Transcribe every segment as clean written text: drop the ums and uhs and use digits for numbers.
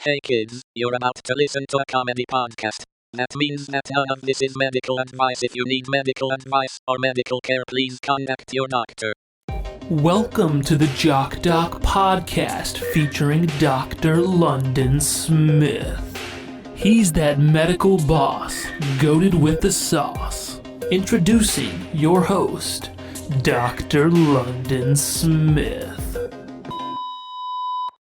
Hey kids, you're about to listen to a comedy podcast. That means that none of this is medical advice. If you need medical advice or medical care, please contact your doctor. Welcome to the Jock podcast featuring Dr. London Smith. He's that medical boss, goated with the sauce. Introducing your host, Dr. London Smith.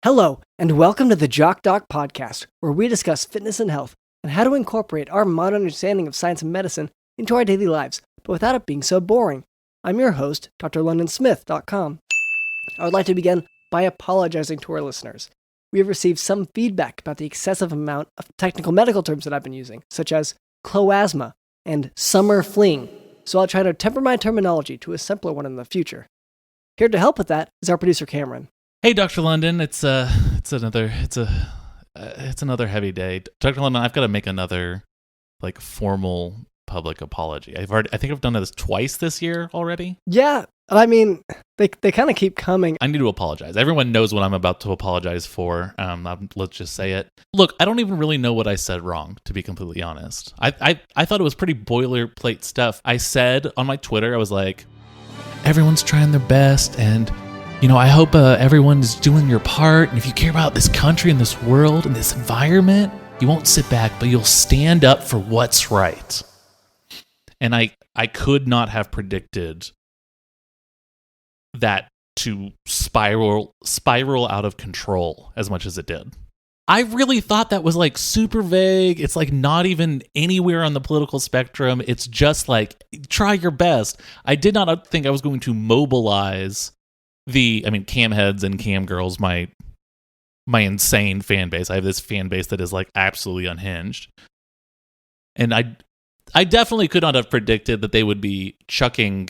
Hello, and welcome to the Jock podcast, where we discuss fitness and health and how to incorporate our modern understanding of science and medicine into our daily lives, but without it being so boring. I'm your host, drlondonsmith.com. I would like to begin by apologizing to our listeners. We have received some feedback about the excessive amount of technical medical terms that I've been using, such as cloasma and summer fling, so I'll try to temper my terminology to a simpler one in the future. Here to help with that is our producer, Cameron. Hey, Dr. London, it's another heavy day. Dr. London, I've got to make another formal public apology. I think I've done this twice this year already. Yeah, I mean, they kind of keep coming. I need to apologize. Everyone knows what I'm about to apologize for. Let's just say it. Look, I don't even really know what I said wrong, to be completely honest. I thought it was pretty boilerplate stuff. I said on my Twitter, I was like, everyone's trying their best, and I hope everyone is doing your part. And if you care about this country and this world and this environment, you won't sit back, but you'll stand up for what's right. And I could not have predicted that to spiral out of control as much as it did. I really thought that was super vague. It's not even anywhere on the political spectrum. It's just try your best. I did not think I was going to mobilize cam heads and cam girls, my insane fan base. I have this fan base that is absolutely unhinged. And I definitely could not have predicted that they would be chucking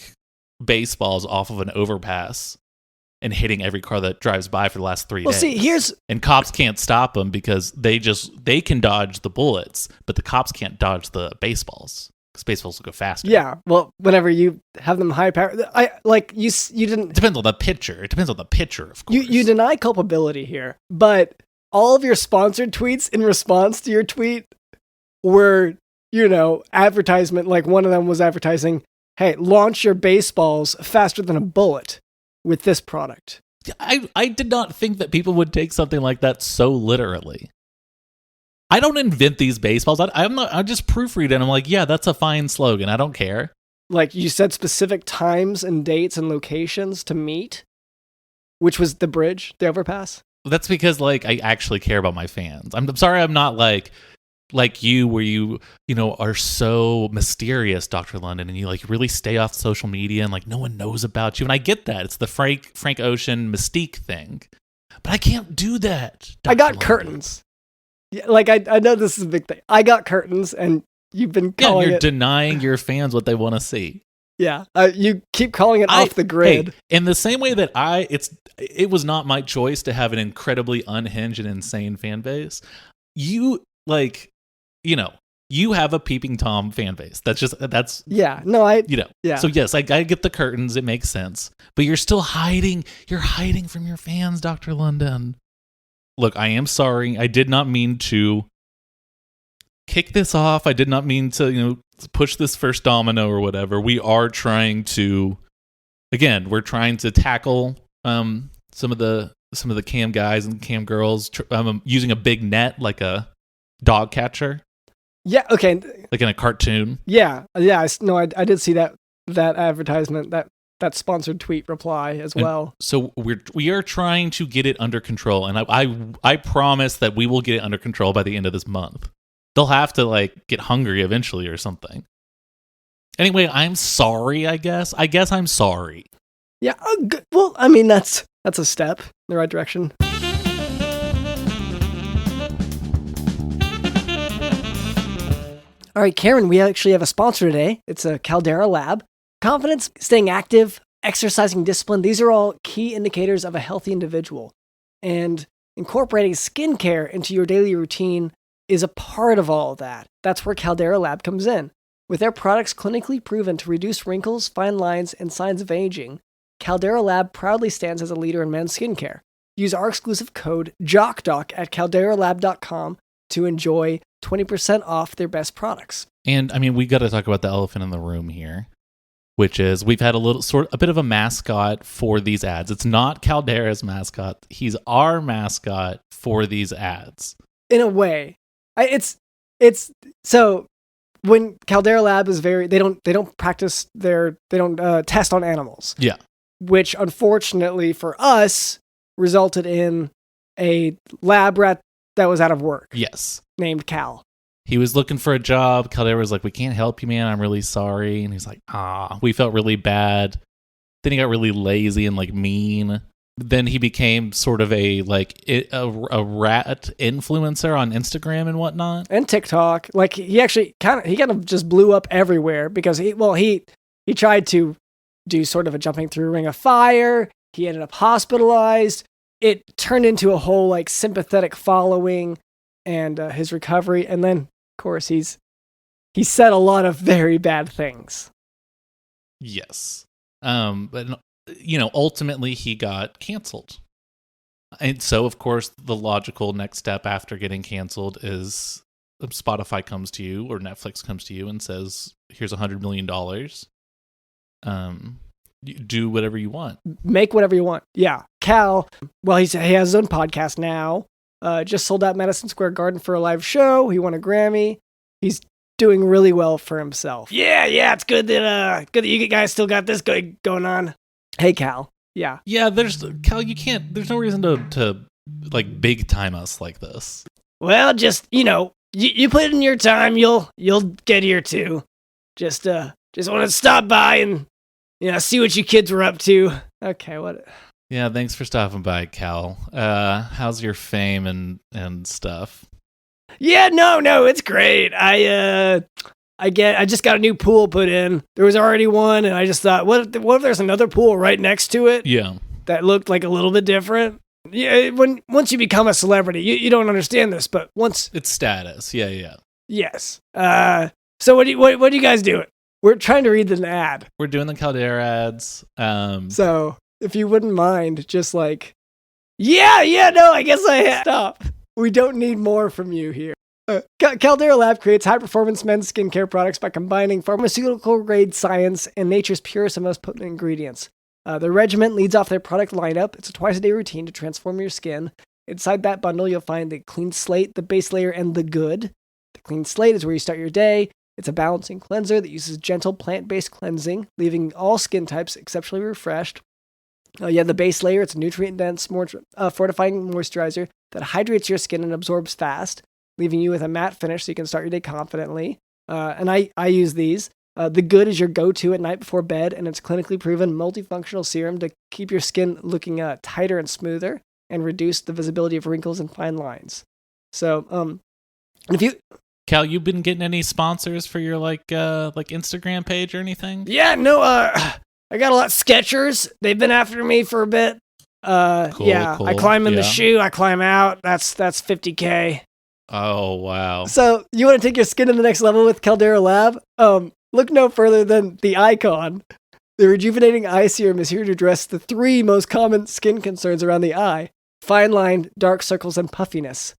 baseballs off of an overpass and hitting every car that drives by for the last 3 days. See, and cops can't stop them because they can dodge the bullets, but the cops can't dodge the baseballs. Because baseballs will go faster. Yeah, well, whenever you have them high power, you didn't. It depends on the pitcher. Of course. You deny culpability here, but all of your sponsored tweets in response to your tweet were, advertisement. One of them was advertising, "Hey, launch your baseballs faster than a bullet with this product." I did not think that people would take something like that so literally. I don't invent these baseballs. I'm just proofreading. I'm like, yeah, that's a fine slogan. I don't care. You said specific times and dates and locations to meet, which was the bridge, the overpass. That's because I actually care about my fans. I'm sorry I'm not like you, where you are so mysterious, Dr. London, and you really stay off social media and no one knows about you. And I get that. It's the Frank Ocean mystique thing. But I can't do that. Dr. I got London. curtains. Yeah, I know this is a big thing. I got curtains, and you've been calling you're it... denying your fans what they want to see. Yeah, you keep calling it off the grid. Hey, in the same way that it was not my choice to have an incredibly unhinged and insane fan base. You have a peeping Tom fan base. Yeah. No, Yeah. So yes, I get the curtains. It makes sense, but you're still hiding. You're hiding from your fans, Dr. London. Look, I am sorry. I did not mean to kick this off. I did not mean to, push this first domino or whatever. We are trying to, we're trying to tackle some of the cam guys and cam girls using a big net like a dog catcher. Yeah. Okay. Like in a cartoon. Yeah. Yeah. No, I did see that advertisement, that sponsored tweet reply as well. And so we are trying to get it under control, and I promise that we will get it under control by the end of this month. They'll have to get hungry eventually or something. Anyway, I'm sorry. I guess I'm sorry. Yeah. Well, that's a step in the right direction. All right, Karen, we actually have a sponsor today. It's a Caldera Lab. Confidence, staying active, exercising discipline, these are all key indicators of a healthy individual. And incorporating skincare into your daily routine is a part of all of that. That's where Caldera Lab comes in. With their products clinically proven to reduce wrinkles, fine lines, and signs of aging, Caldera Lab proudly stands as a leader in men's skincare. use our exclusive code JOCKDOC at calderalab.com to enjoy 20% off their best products. And I mean, we got to talk about the elephant in the room here, which is we've had a bit of a mascot for these ads. It's not Caldera's mascot. He's our mascot for these ads. In a way, it's so when Caldera Lab is they don't practice they don't test on animals. Yeah. Which unfortunately for us resulted in a lab rat that was out of work. Yes. Named Cal. He was looking for a job. Caldera was like, "We can't help you, man. I'm really sorry." And he's like, we felt really bad. Then he got really lazy and like mean. Then he became sort of a rat influencer on Instagram and whatnot. And TikTok. Like he actually kind of just blew up everywhere because he tried to do sort of a jumping through a ring of fire. He ended up hospitalized. It turned into a whole like sympathetic following and his recovery. And then, of course, he said a lot of very bad things. Yes. But, ultimately he got canceled. And so, of course, the logical next step after getting canceled is Spotify comes to you or Netflix comes to you and says, here's $100 million. Do whatever you want. Make whatever you want. Yeah. Cal, well, he has his own podcast now. Just sold out Madison Square Garden for a live show. He won a Grammy. He's doing really well for himself. Yeah, it's good that you guys still got this going on. Hey, Cal. Yeah. Yeah, there's no reason to like big time us like this. Well, just, you put in your time, you'll get here too. Just want to stop by and, see what you kids were up to. Okay, what? Yeah, thanks for stopping by, Cal. How's your fame and stuff? Yeah, no, it's great. I just got a new pool put in. There was already one, and I just thought, what if there's another pool right next to it? Yeah. That looked like a little bit different. Yeah, once you become a celebrity, you don't understand this, but once it's status. Yeah. Yes. So what do you guys do? We're trying to read an ad. We're doing the Caldera ads. So if you wouldn't mind, just like, I guess I stop. We don't need more from you here. Caldera Lab creates high-performance men's skincare products by combining pharmaceutical-grade science and nature's purest and most potent ingredients. Their regimen leads off their product lineup. It's a twice-a-day routine to transform your skin. Inside that bundle, you'll find the Clean Slate, the Base Layer, and the Good. The Clean Slate is where you start your day. It's a balancing cleanser that uses gentle plant-based cleansing, leaving all skin types exceptionally refreshed. The Base Layer, it's a nutrient-dense, fortifying moisturizer that hydrates your skin and absorbs fast, leaving you with a matte finish so you can start your day confidently. And I use these. The Good is your go-to at night before bed, and it's clinically proven multifunctional serum to keep your skin looking tighter and smoother and reduce the visibility of wrinkles and fine lines. So, and if you... Cal, you been getting any sponsors for your like Instagram page or anything? Yeah, no, I got a lot of Skechers. They've been after me for a bit. Cool. I climb in the shoe, I climb out. That's $50K. Oh, wow. So, you want to take your skin to the next level with Caldera Lab? Look no further than the Icon. The rejuvenating eye serum is here to address the 3 most common skin concerns around the eye: fine line, dark circles, and puffiness.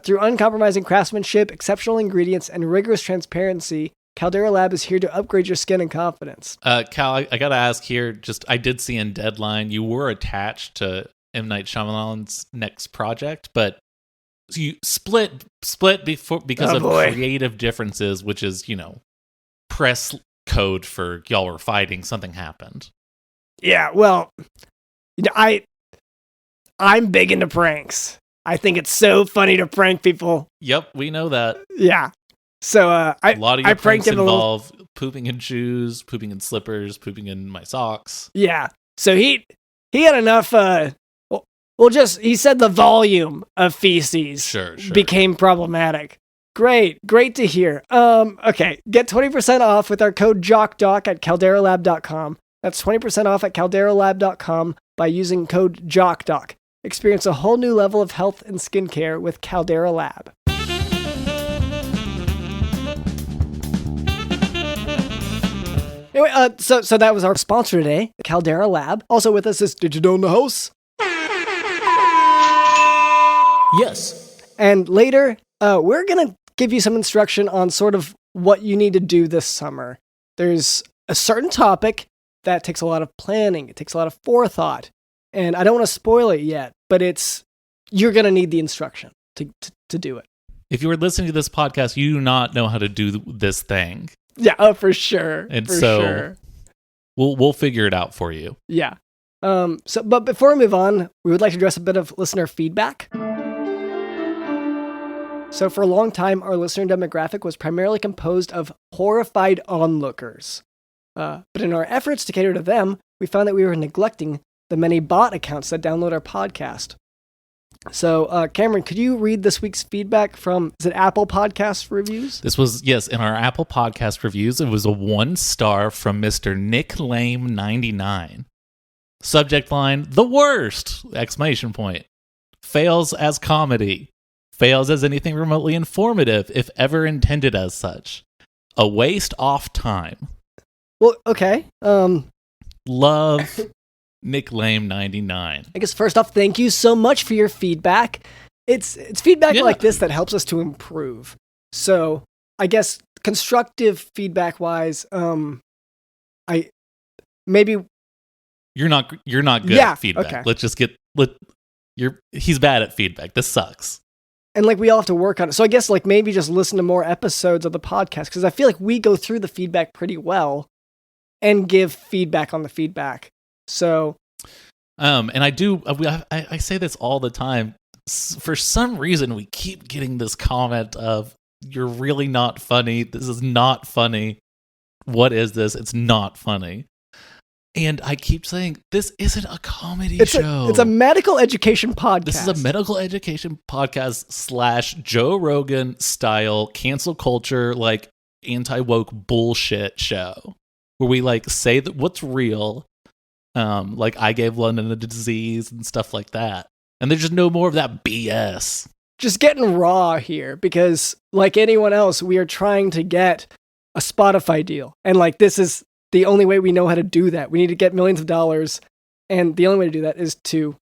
Through uncompromising craftsmanship, exceptional ingredients, and rigorous transparency, Caldera Lab is here to upgrade your skin and confidence. Cal, I gotta ask here, I did see in Deadline, you were attached to M. Night Shyamalan's next project, but you split because of creative differences, which is, press code for y'all were fighting, something happened. Yeah, well, I'm big into pranks. I think it's so funny to prank people. Yep, we know that. Yeah. So a lot of your pranks involve pooping in shoes, pooping in slippers, pooping in my socks. Yeah. So he had enough. He said the volume of feces became problematic. Great to hear. Okay, get 20% off with our code JOCKDOC at calderalab.com. That's 20% off at calderalab.com by using code JOCKDOC. Experience a whole new level of health and skincare with Caldera Lab. Anyway, so that was our sponsor today, Caldera Lab. Also with us is Digital in the House. Yes. And later, we're going to give you some instruction on sort of what you need to do this summer. There's a certain topic that takes a lot of planning. It takes a lot of forethought. And I don't want to spoil it yet, but you're going to need the instruction to do it. If you were listening to this podcast, you do not know how to do this thing. Yeah, for sure. And for so sure. we'll figure it out for you. Yeah. But before we move on, we would like to address a bit of listener feedback. So for a long time, our listener demographic was primarily composed of horrified onlookers. But in our efforts to cater to them, we found that we were neglecting the many bot accounts that download our podcast. So, Cameron, could you read this week's feedback from, is it Apple Podcast Reviews? This was, yes, in our Apple Podcast Reviews. It was a 1-star from Mr. Nick Lame 99. Subject line, the worst! Exclamation point. Fails as comedy. Fails as anything remotely informative, if ever intended as such. A waste off time. Well, okay. Love Nick Lame 99. I guess first off, thank you so much for your feedback. It's feedback like this that helps us to improve. So I guess constructive feedback wise, You're not good at feedback. Okay. Let's just he's bad at feedback. This sucks. And we all have to work on it. So I guess maybe just listen to more episodes of the podcast, because I feel like we go through the feedback pretty well and give feedback on the feedback. So, and I say this all the time. For some reason, we keep getting this comment of, "You're really not funny. This is not funny. What is this? It's not funny." And I keep saying, this isn't a comedy show. It's a medical education podcast. This is a medical education podcast / Joe Rogan style cancel culture, anti-woke bullshit show where we say that what's real. I gave London a disease and stuff like that. And there's just no more of that BS. Just getting raw here because like anyone else, we are trying to get a Spotify deal. And this is the only way we know how to do that. We need to get millions of dollars. And the only way to do that is to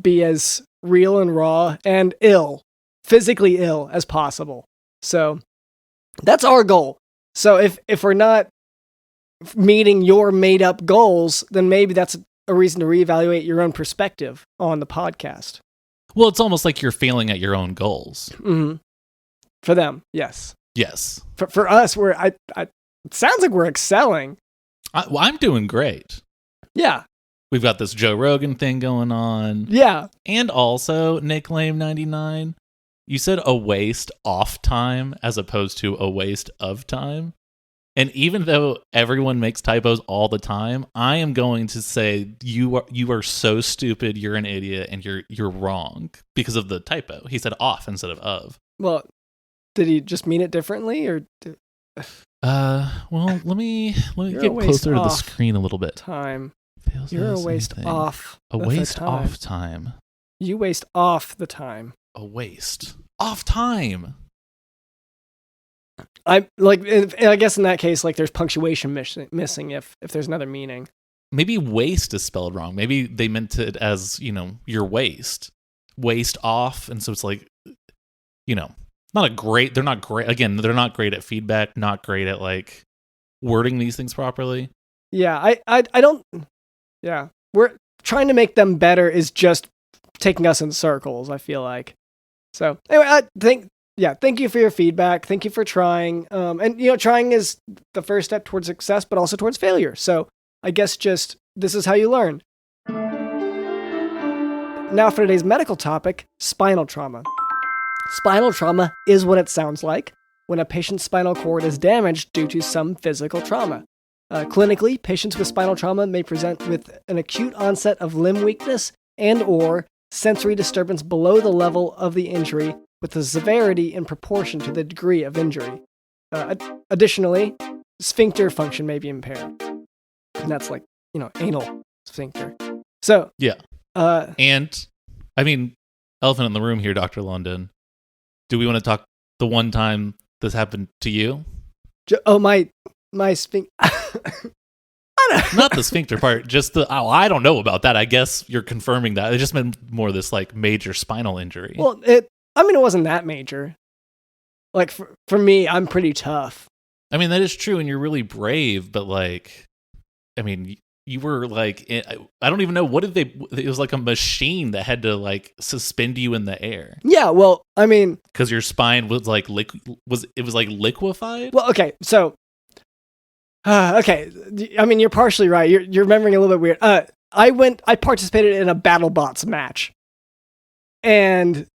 be as real and raw and physically ill as possible. So that's our goal. So if we're not meeting your made up goals, then maybe that's a reason to reevaluate your own perspective on the podcast. Well, it's almost like you're failing at your own goals. Mm-hmm. For them, yes. Yes. For us, it sounds like we're excelling. I'm doing great. Yeah. We've got this Joe Rogan thing going on. Yeah. And also, Nick Lame 99, you said a waste off time as opposed to a waste of time. And even though everyone makes typos all the time, I am going to say you are so stupid, you're an idiot, and you're wrong because of the typo. He said off instead of. Well, did he just mean it differently, or? Well, let me get closer to the screen a little bit. Time. Feels You're a waste off. A waste off time. You waste off the time. A waste off time. I guess in that case, there's punctuation missing if there's another meaning. Maybe waste is spelled wrong. Maybe they meant it as, your waste off. And so it's they're not great. Again, they're not great at feedback, not great at wording these things properly. Yeah. I don't, yeah. We're trying to make them better is just taking us in circles, I feel like. So anyway, thank you for your feedback. Thank you for trying. And trying is the first step towards success, but also towards failure. So I guess just this is how you learn. Now for today's medical topic, spinal trauma. Spinal trauma is what it sounds like when a patient's spinal cord is damaged due to some physical trauma. Clinically, patients with spinal trauma may present with an acute onset of limb weakness and or sensory disturbance below the level of the injury, with the severity in proportion to the degree of injury. Additionally, sphincter function may be impaired. And that's anal sphincter. So, yeah. And, elephant in the room here, Dr. London. Do we want to talk the one time this happened to you? My sphincter. Not the sphincter part, just I don't know about that. I guess you're confirming that. It just meant more this like major spinal injury. Well, it wasn't that major. Like for me, I'm pretty tough. I mean, that is true, and you're really brave, but like, I mean, you were like, I don't even know, it was like a machine that had to like suspend you in the air. Yeah, well, I mean, because your spine was like liquefied. Well, okay, so, okay, I mean, you're partially right. You're remembering a little bit weird. I participated in a BattleBots match, and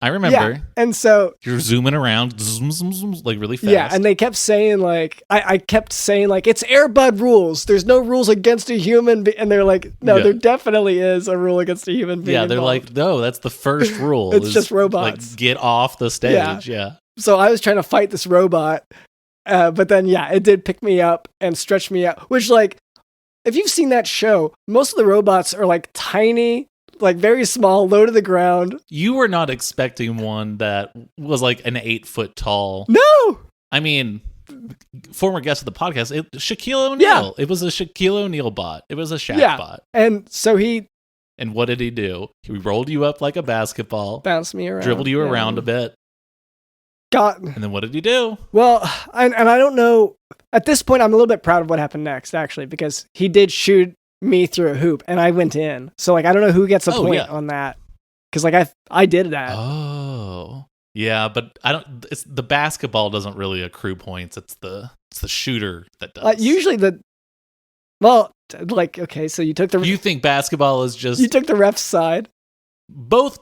I remember. Yeah, and so you're zooming around, zoom, zoom, zoom, like really fast. Yeah, and they kept saying like, I kept saying like, it's Airbud rules. There's no rules against a human, and they're like, no, there definitely is a rule against a human being. Yeah, they're involved. like, no, that's the first rule. It's just robots. Like, get off the stage. Yeah. So I was trying to fight this robot, but then it did pick me up and stretch me out. Which like, if you've seen that show, most of the robots are like tiny. Like very small, low to the ground. You were not expecting one that was like an 8 foot tall. No! I mean, former guest of the podcast, Shaquille O'Neal. Yeah. It was a Shaquille O'Neal bot. It was a Shaq bot. And so And what did he do? He rolled you up like a basketball. Bounced me around. Dribbled you around a bit. And then what did he do? Well, and I don't know. At this point, I'm a little bit proud of what happened next, actually, because he did shoot me through a hoop and I went in. So like I don't know who gets a point on that. Cuz like I did that. Oh. Yeah, but the basketball doesn't really accrue points. It's the shooter that does. Usually okay, so you think basketball is just you took the ref's side. Both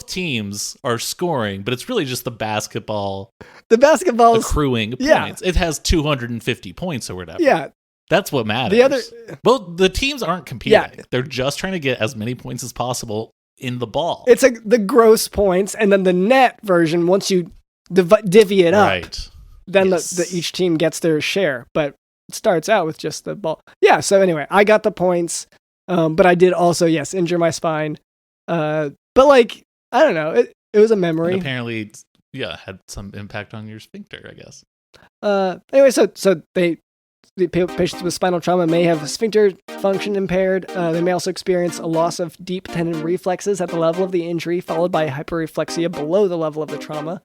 teams are scoring, but it's really just the basketball. The basketball is accruing points. It has 250 points or whatever. Yeah. That's what matters. The teams aren't competing. Yeah. They're just trying to get as many points as possible in the ball. It's like the gross points, and then the net version, once you divvy it up, then each team gets their share. But it starts out with just the ball. Yeah, so anyway, I got the points, but I did also, injure my spine. But like, I don't know, it was a memory. And apparently, had some impact on your sphincter, I guess. Anyway, so the patients with spinal trauma may have sphincter function impaired. They may also experience a loss of deep tendon reflexes at the level of the injury, followed by hyperreflexia below the level of the trauma.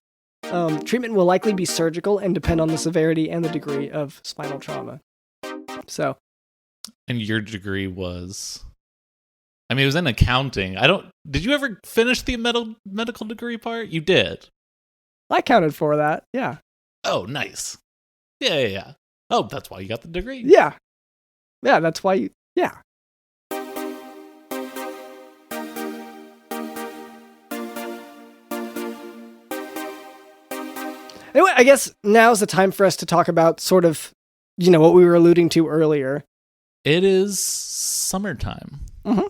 Treatment will likely be surgical and depend on the severity and the degree of spinal trauma. So, and your degree was, I mean, it was in accounting. Did you ever finish the medical degree part? You did. I counted for that. Yeah. Oh, nice. Yeah. Oh, that's why you got the degree. Yeah. Yeah, that's why you... Yeah. Anyway, I guess now's the time for us to talk about sort of, what we were alluding to earlier. It is summertime. Mm-hmm.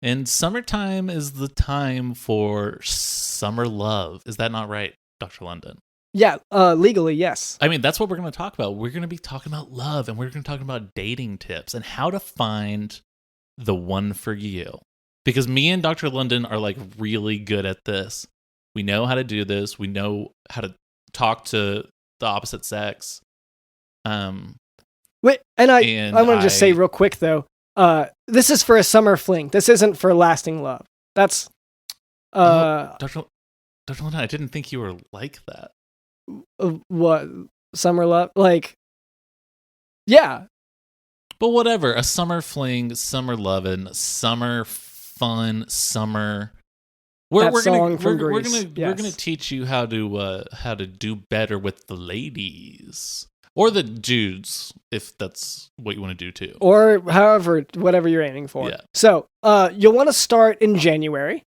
And summertime is the time for summer love. Is that not right, Dr. London? Yeah, legally, yes. I mean, that's what we're going to talk about. We're going to be talking about love, and we're going to talk about dating tips and how to find the one for you. Because me and Dr. London are like really good at this. We know how to do this. We know how to talk to the opposite sex. Wait, and I want to just say real quick though, this is for a summer fling. This isn't for lasting love. That's Dr. London, I didn't think you were like that. What, summer love? Like, yeah. But whatever, a summer fling, summer lovin', summer fun, summer. We're gonna teach you how to do better with the ladies or the dudes, if that's what you want to do too, or whatever you're aiming for. Yeah. So, you'll want to start in January.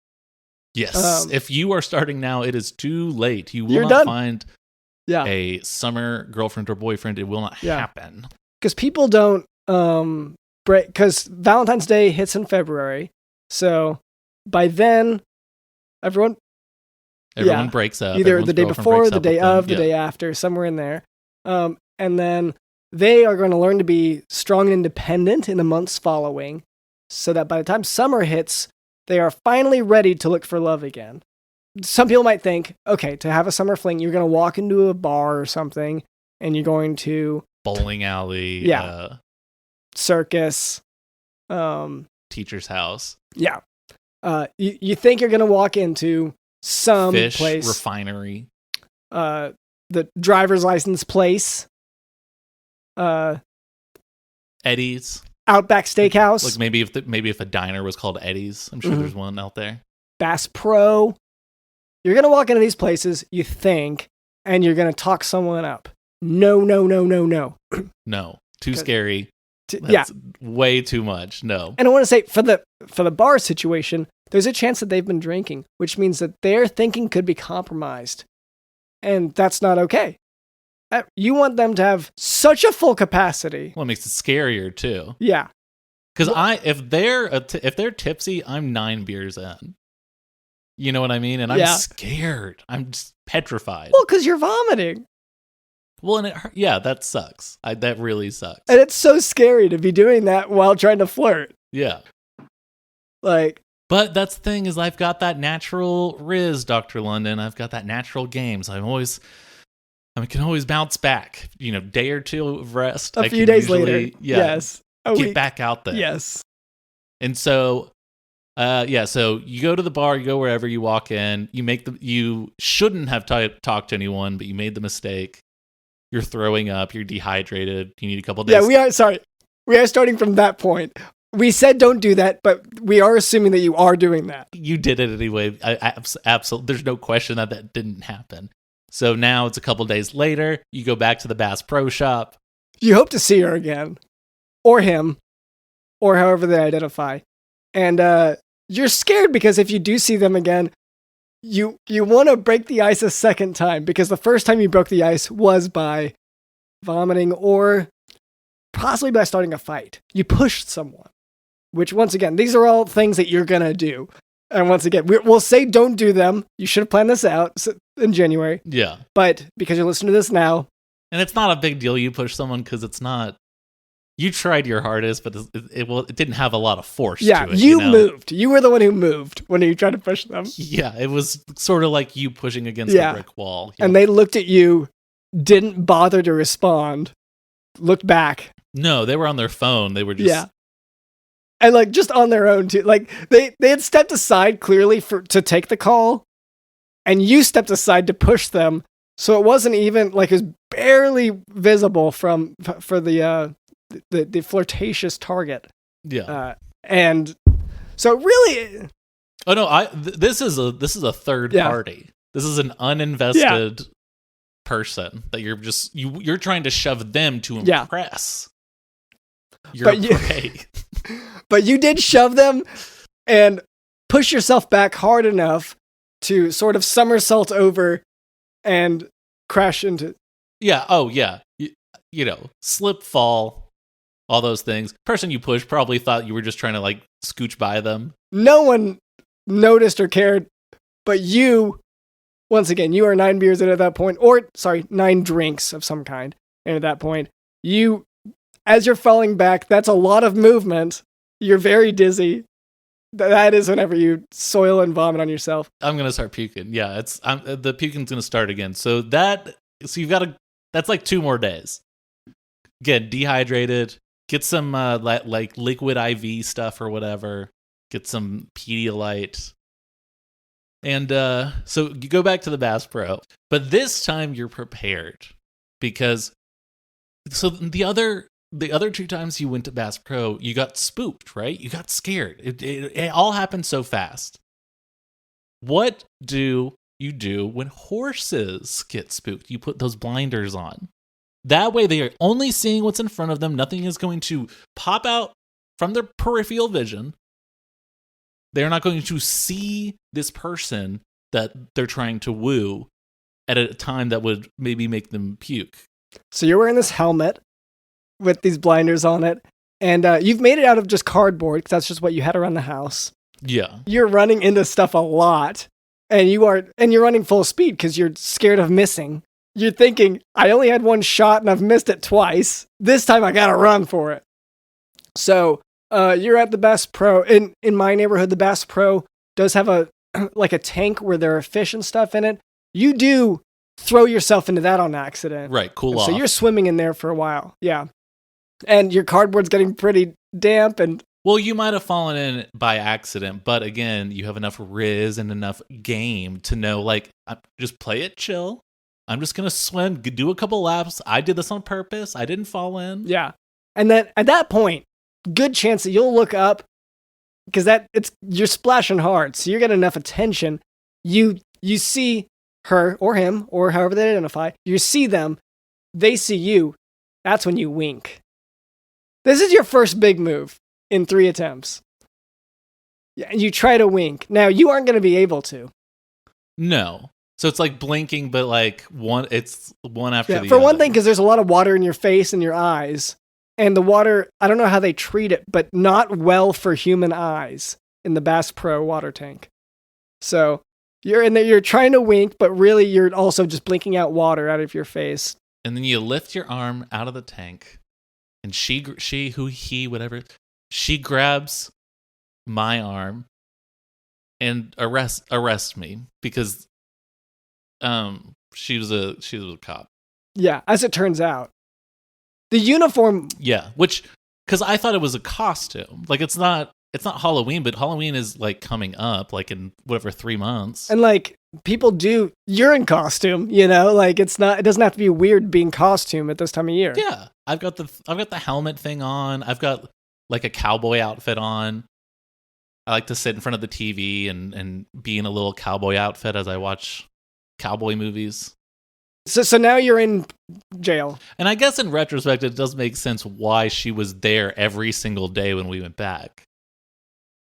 Yes. If you are starting now, it is too late. You will not find a summer girlfriend or boyfriend. It will not happen. Because people don't break, because Valentine's Day hits in February. So by then, everyone breaks up. Either the day before, the day of, the day after, somewhere in there. And then they are going to learn to be strong and independent in the months following, so that by the time summer hits, they are finally ready to look for love again. Some people might think, okay, to have a summer fling, you're going to walk into a bar or something, and you're going to bowling alley, Yeah. Circus, teacher's house. Yeah. You think you're going to walk into some Fish place. refinery. The driver's license place. Eddie's. Outback Steakhouse. Like maybe if a diner was called Eddie's. I'm sure there's one out there. Bass Pro. You're going to walk into these places, you think, and you're going to talk someone up. No. No. Too scary. Yeah. That's way too much. No. And I want to say, for the bar situation, there's a chance that they've been drinking, which means that their thinking could be compromised. And that's not okay. You want them to have such a full capacity. Well, it makes it scarier too. Yeah. Because if they're tipsy, I'm 9 beers in. You know what I mean? And I'm scared. I'm just petrified. Well, because you're vomiting. Well, and that sucks. That really sucks. And it's so scary to be doing that while trying to flirt. Yeah. But that's the thing is I've got that natural riz, Dr. London. I've got that natural game. So I can always bounce back. Day or two of rest. A few days later. Yes. Get back out there. Yes. And so, so you go to the bar, you go wherever, you walk in, you shouldn't have talked to anyone, but you made the mistake. You're throwing up, you're dehydrated, you need a couple days. Yeah, we are starting from that point. We said don't do that, but we are assuming that you are doing that. You did it anyway. Absolutely. There's no question that didn't happen. So now it's a couple days later, you go back to the Bass Pro Shop. You hope to see her again, or him, or however they identify. And you're scared because if you do see them again, you want to break the ice a second time, because the first time you broke the ice was by vomiting or possibly by starting a fight. You pushed someone, which once again, these are all things that you're going to do. And once again, we'll say don't do them. You should have planned this out in January. Yeah. But because you're listening to this now. And it's not a big deal you push someone because it's not. You tried your hardest, but it didn't have a lot of force to it. Yeah, you moved. You were the one who moved when you tried to push them. Yeah, it was sort of like you pushing against a brick wall. And they looked at you, didn't bother to respond, looked back. No, they were on their phone. They were just... Yeah. And just on their own too. They had stepped aside clearly to take the call, and you stepped aside to push them. So it wasn't even it was barely visible for the flirtatious target. Yeah. And so really. Oh no! This is a third party. This is an uninvested person that you're trying to shove them to impress. But you did shove them and push yourself back hard enough to sort of somersault over and crash into. Yeah. Oh, yeah. Slip, fall, all those things. Person you pushed probably thought you were just trying to scooch by them. No one noticed or cared, but you, once again, you are 9 beers in at that point, 9 drinks of some kind. And at that point, as you're falling back, that's a lot of movement. You're very dizzy. That is whenever you soil and vomit on yourself. I'm gonna start puking. Yeah, the puking's gonna start again. So you've got to. That's 2 more days. Get dehydrated. Get some liquid IV stuff or whatever. Get some Pedialyte. And so you go back to the Bass Pro, but this time you're prepared because. So the other 2 times you went to Bass Pro, you got spooked, right? You got scared. It all happened so fast. What do you do when horses get spooked? You put those blinders on. That way they are only seeing what's in front of them. Nothing is going to pop out from their peripheral vision. They're not going to see this person that they're trying to woo at a time that would maybe make them puke. So you're wearing this helmet with these blinders on it, and you've made it out of just cardboard because that's just what you had around the house. Yeah. You're running into stuff a lot, and you're running full speed because you're scared of missing. You're thinking, I only had 1 shot and I've missed it twice. This time I gotta run for it. So you're at the Bass Pro. In my neighborhood, the Bass Pro does have a tank where there are fish and stuff in it. You do throw yourself into that on accident. Right, cool off. So you're swimming in there for a while. Yeah. And your cardboard's getting pretty damp and... Well, you might have fallen in by accident, but again, you have enough riz and enough game to know, like, just play it chill. I'm just going to swim, do a couple laps. I did this on purpose. I didn't fall in. Yeah. And then at that point, good chance that you'll look up because you're splashing hard. So you're getting enough attention. You see her or him or however they identify. You see them. They see you. That's when you wink. This is your first big move in 3 attempts. Yeah, you try to wink. Now, you aren't going to be able to. No. So it's like blinking, but like it's one after the other. For one thing, because there's a lot of water in your face and your eyes. And the water, I don't know how they treat it, but not well for human eyes in the Bass Pro water tank. So you're in there, you're trying to wink, but really you're also just blinking out water out of your face. And then you lift your arm out of the tank. And she, whatever, she grabs my arm and arrest me because she was a cop. Yeah, as it turns out. The uniform... Yeah, because I thought it was a costume. Like, it's not Halloween, but Halloween is, like, coming up, like, in, 3 months. And, like, you're in costume, you know? Like, it doesn't have to be weird being costume at this time of year. Yeah, I've got the helmet thing on. I've got, like, a cowboy outfit on. I like to sit in front of the TV and be in a little cowboy outfit as I watch cowboy movies. So now you're in jail. And I guess in retrospect, it does make sense why she was there every single day when we went back.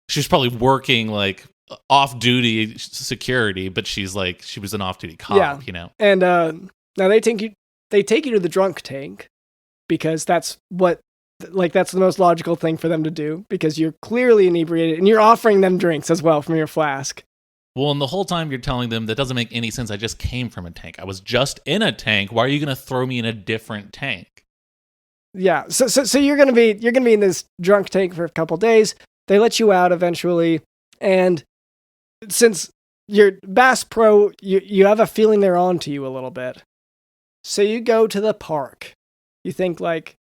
She was probably working like off-duty security, but she was an off-duty cop, you know? And now they take you to the drunk tank because that's the most logical thing for them to do because you're clearly inebriated and you're offering them drinks as well from your flask. Well, and the whole time you're telling them that doesn't make any sense. I just came from a tank. I was just in a tank. Why are you going to throw me in a different tank? Yeah. So you're going to be in this drunk tank for a couple days. They let you out eventually. And since you're Bass Pro, you have a feeling they're on to you a little bit. So you go to the park. You think like,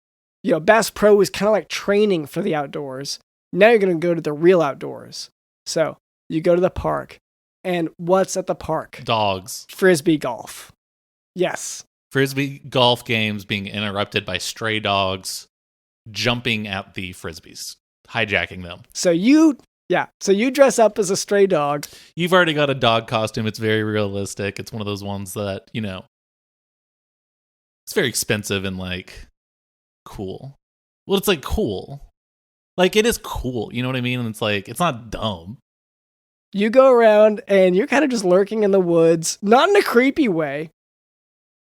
Bass Pro is kind of like training for the outdoors. Now you're going to go to the real outdoors. So you go to the park. And what's at the park? Dogs. Frisbee golf. Yes. Frisbee golf games being interrupted by stray dogs jumping at the Frisbees, hijacking them. So you dress up as a stray dog. You've already got a dog costume. It's very realistic. It's one of those ones that, it's very expensive and like cool. Well, it's like cool. Like it is cool. You know what I mean? And it's like, it's not dumb. You go around and you're kind of just lurking in the woods, not in a creepy way.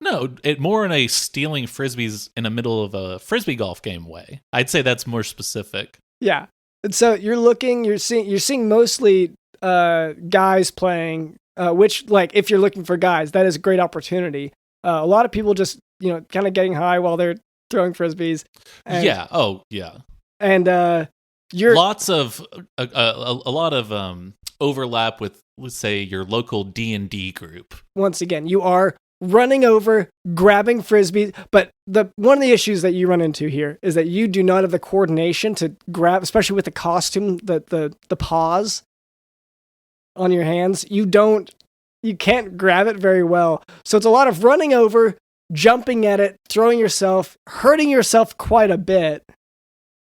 No, more in a stealing Frisbees in the middle of a Frisbee golf game way. I'd say that's more specific. Yeah. And so you're seeing mostly guys playing, which like if you're looking for guys, that is a great opportunity. A lot of people just, kind of getting high while they're throwing Frisbees. Yeah. Oh, yeah. And lots of a lot of overlap with, let's say, your local D&D group. Once again, you are running over, grabbing Frisbees, but one of the issues that you run into here is that you do not have the coordination to grab, especially with the costume, the paws on your hands. You can't grab it very well. So it's a lot of running over, jumping at it, throwing yourself, hurting yourself quite a bit.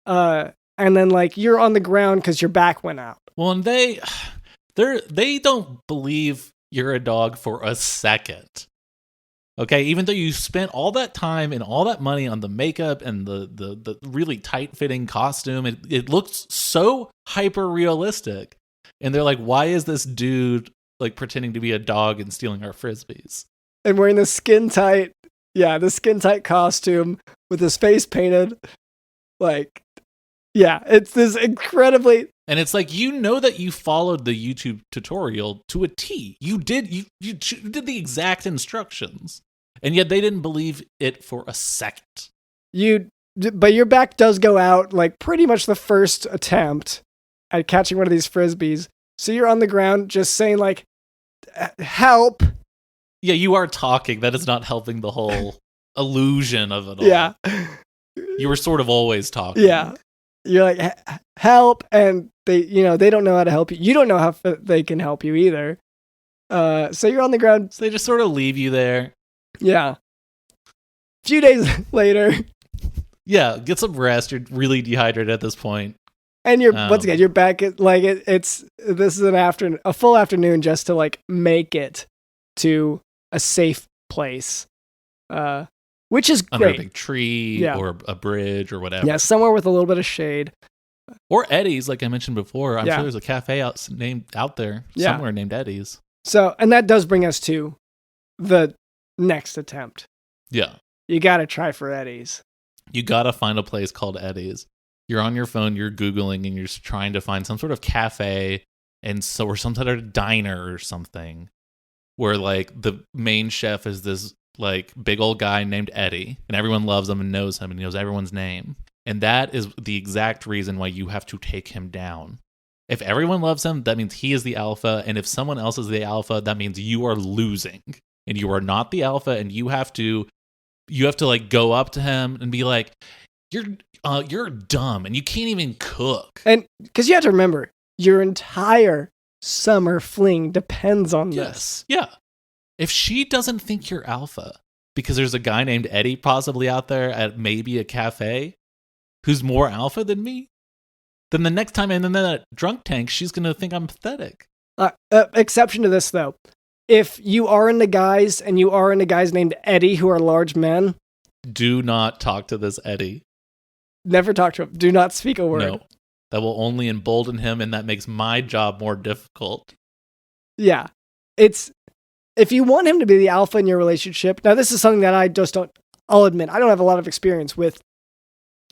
And then like you're on the ground because your back went out. Well, and they don't believe you're a dog for a second. Okay, even though you spent all that time and all that money on the makeup and the really tight-fitting costume, it looks so hyper-realistic. And they're like, why is this dude like pretending to be a dog and stealing our Frisbees? And wearing the skin-tight costume with his face painted. Like, yeah, it's this incredibly... And it's like, that you followed the YouTube tutorial to a T. You did the exact instructions. And yet they didn't believe it for a second. But your back does go out like pretty much the first attempt at catching one of these Frisbees. So you're on the ground just saying like, help. Yeah, you are talking. That is not helping the whole illusion of it all. Yeah. You were sort of always talking. Yeah. You're like, help, and they don't know how to help you. You don't know how they can help you either. So you're on the ground. So they just sort of leave you there. Yeah. A few days later. Yeah, get some rest. You're really dehydrated at this point. And once again, you're back at this is a full afternoon just to like make it to a safe place. Which is under great. a big tree or a bridge or whatever. Yeah, somewhere with a little bit of shade. Or Eddie's, like I mentioned before. I'm sure there's a cafe out there somewhere named Eddie's. So, and that does bring us to the next attempt. Yeah. You got to try for Eddie's. You got to find a place called Eddie's. You're on your phone, you're Googling, and you're trying to find some sort of cafe or some sort of diner or something where like the main chef is this like big old guy named Eddie, and everyone loves him and knows him and he knows everyone's name. And that is the exact reason why you have to take him down. If everyone loves him, that means he is the alpha, and if someone else is the alpha, that means you are losing and you are not the alpha, and you have to like go up to him and be like, you're dumb and you can't even cook. And because you have to remember, your entire summer fling depends on this. Yeah. If she doesn't think you're alpha because there's a guy named Eddie possibly out there at maybe a cafe who's more alpha than me, then the next time I'm in that drunk tank, she's going to think I'm pathetic. Exception to this, though. If you are into guys and you are into guys named Eddie who are large men, do not talk to this Eddie. Never talk to him. Do not speak a word. No. That will only embolden him, and that makes my job more difficult. Yeah. If you want him to be the alpha in your relationship, now this is something that I'll admit, I don't have a lot of experience with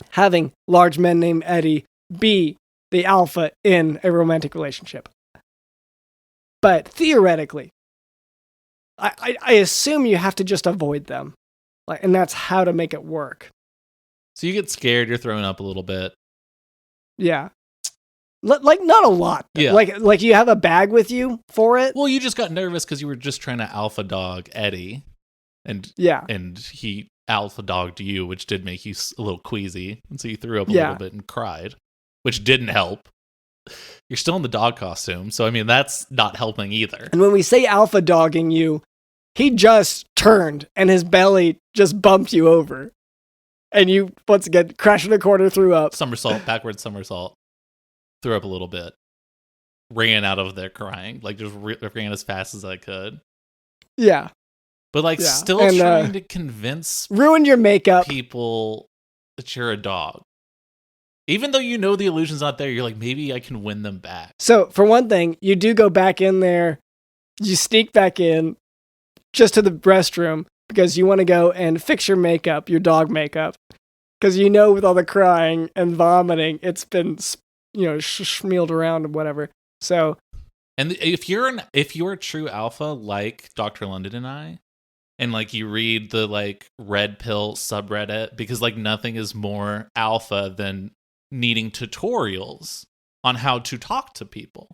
having large men named Eddie be the alpha in a romantic relationship. But theoretically, I assume you have to just avoid them. And that's how to make it work. So you get scared, you're throwing up a little bit. Yeah. Like not a lot. Yeah. Like you have a bag with you for it. Well, you just got nervous because you were just trying to alpha dog Eddie, and he alpha dogged you, which did make you a little queasy, and so you threw up a little bit and cried, which didn't help. You're still in the dog costume, so I mean that's not helping either. And when we say alpha dogging you, he just turned and his belly just bumped you over, and you once again crashed in a corner, threw up, backwards somersault. Threw up a little bit, ran out of there crying, like just ran as fast as I could. Yeah. But still trying to convince ruined your makeup people that you're a dog. Even though you know the illusion's not there, you're like, maybe I can win them back. So for one thing, you do go back in there, you sneak back in just to the restroom because you want to go and fix your makeup, your dog makeup. Because with all the crying and vomiting, it's been smealed around and whatever. So, and if you're a true alpha like Dr. London and I, and you read the red pill subreddit, because nothing is more alpha than needing tutorials on how to talk to people.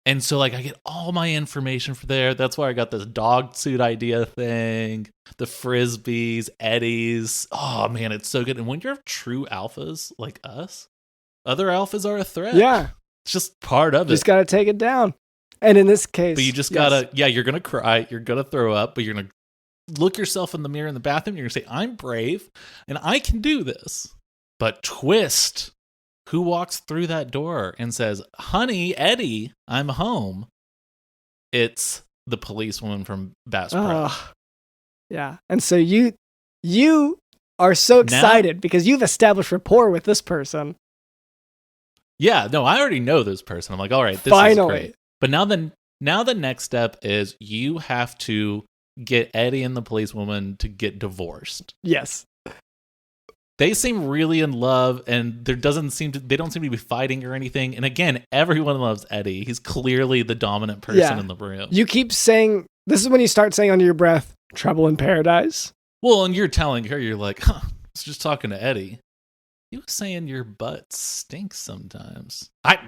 And so I get all my information from there. That's why I got this dog suit idea thing, the frisbees, Eddies. Oh man, it's so good. And when you're true alphas like us, other alphas are a threat. Yeah. It's just part of it. Just got to take it down. And in this case... But you just got to... Yeah, you're going to cry. You're going to throw up. But you're going to look yourself in the mirror in the bathroom. You're going to say, I'm brave. And I can do this. But twist. Who walks through that door and says, honey, Eddie, I'm home? It's the policewoman from Bass Pro. Yeah. And so you are so excited because you've established rapport with this person. Yeah, no, I already know this person. I'm like, all right, this is great. But now the next step is you have to get Eddie and the policewoman to get divorced. Yes. They seem really in love, and they don't seem to be fighting or anything. And again, everyone loves Eddie. He's clearly the dominant person in the room. You keep saying, this is when you start saying under your breath, trouble in paradise. Well, and you're telling her, you're like, I was just talking to Eddie. He was saying your butt stinks sometimes. I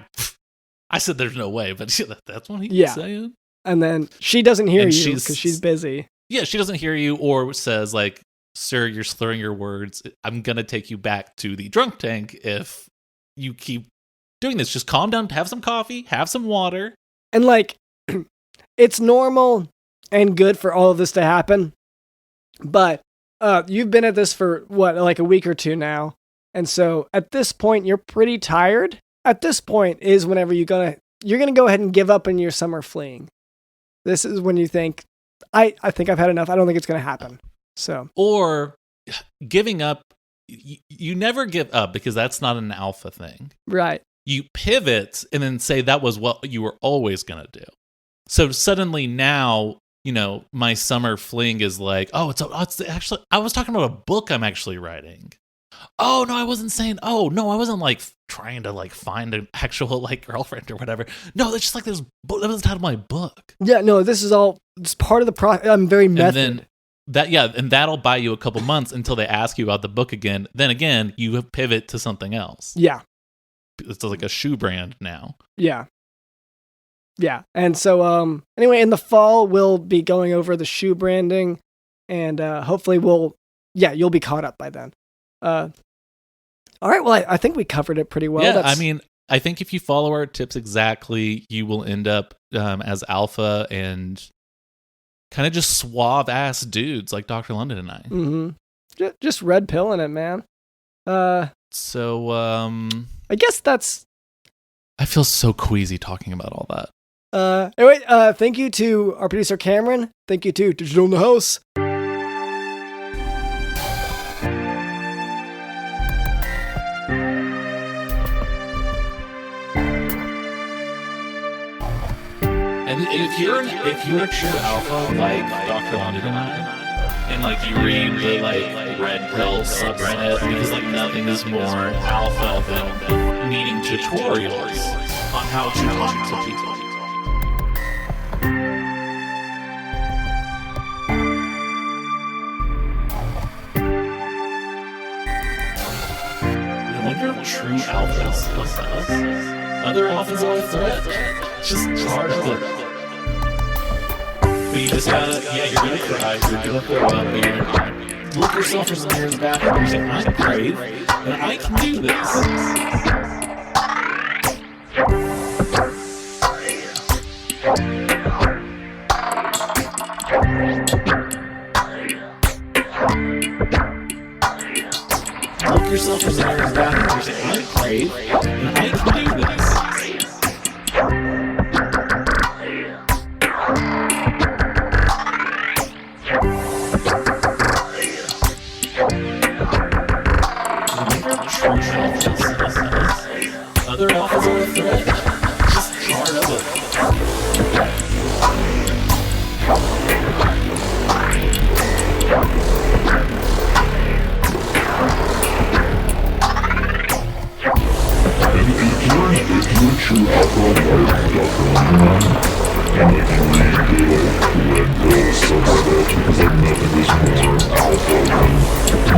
said there's no way, but that's what he was saying. And then she doesn't hear And you because she's busy. Yeah, she doesn't hear you or says like, sir, you're slurring your words. I'm going to take you back to the drunk tank if you keep doing this. Just calm down, have some coffee, have some water. And like, it's normal and good for all of this to happen. But you've been at this for what, like a week or two now. And so at this point, you're pretty tired. At this point is whenever you're going to go ahead and give up on your summer fleeing. This is when you think, I think I've had enough. I don't think it's going to happen. So, or giving up, you never give up because that's not an alpha thing. Right. You pivot and then say that was what you were always going to do. So suddenly now, you know, my summer fling is like, it's actually, I was talking about a book I'm actually writing. Oh, no, I wasn't saying, I wasn't like trying to like find an actual like girlfriend or whatever. No, that's just like this book. That was the title of my book. Yeah, no, this is all, it's part of the process. I'm very method. And that'll buy you a couple months until they ask you about the book again. Then again, you pivot to something else. Yeah. It's like a shoe brand now. Yeah. Yeah. And so, anyway, in the fall, we'll be going over the shoe branding and, hopefully you'll be caught up by then. All right. Well, I think we covered it pretty well. Yeah. I mean, I think if you follow our tips exactly, you will end up, as alpha and kind of just suave ass dudes like Dr. London and I. Mm-hmm. Just red pilling it, man. I guess that's... I feel so queasy talking about all that. Anyway, thank you to our producer Cameron. Thank you to Digital in the House. And if you're a true alpha like Dr. London and I, and like you read the like red pill subreddit, because like nothing is more alpha than needing tutorials on how to talk to people. I wonder if true alphas like us. Other alphas are a threat. It's just hard to look. But you just gotta, you're gonna cry, you're gonna throw up, but you're gonna cry. Look yourself in the mirror in the bathroom and say, I'm brave, and I can do this. Look yourself in the mirror in the bathroom and say, I'm brave, and I can do this. Other alphas are a threat. Just part of it. If you're a true alpha like Dr. London and like you read the red pill subreddit, because like nothing is more alpha than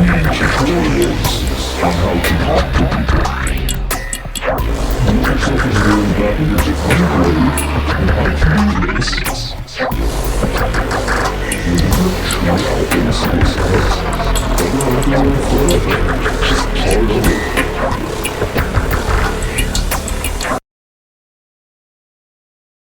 needing tutorials on how to talk to people. Look yourself in the mirror in the back and say, I'm brave, and I can do this. Remember, true alphas like us. Other alphas are forever. Just part of it.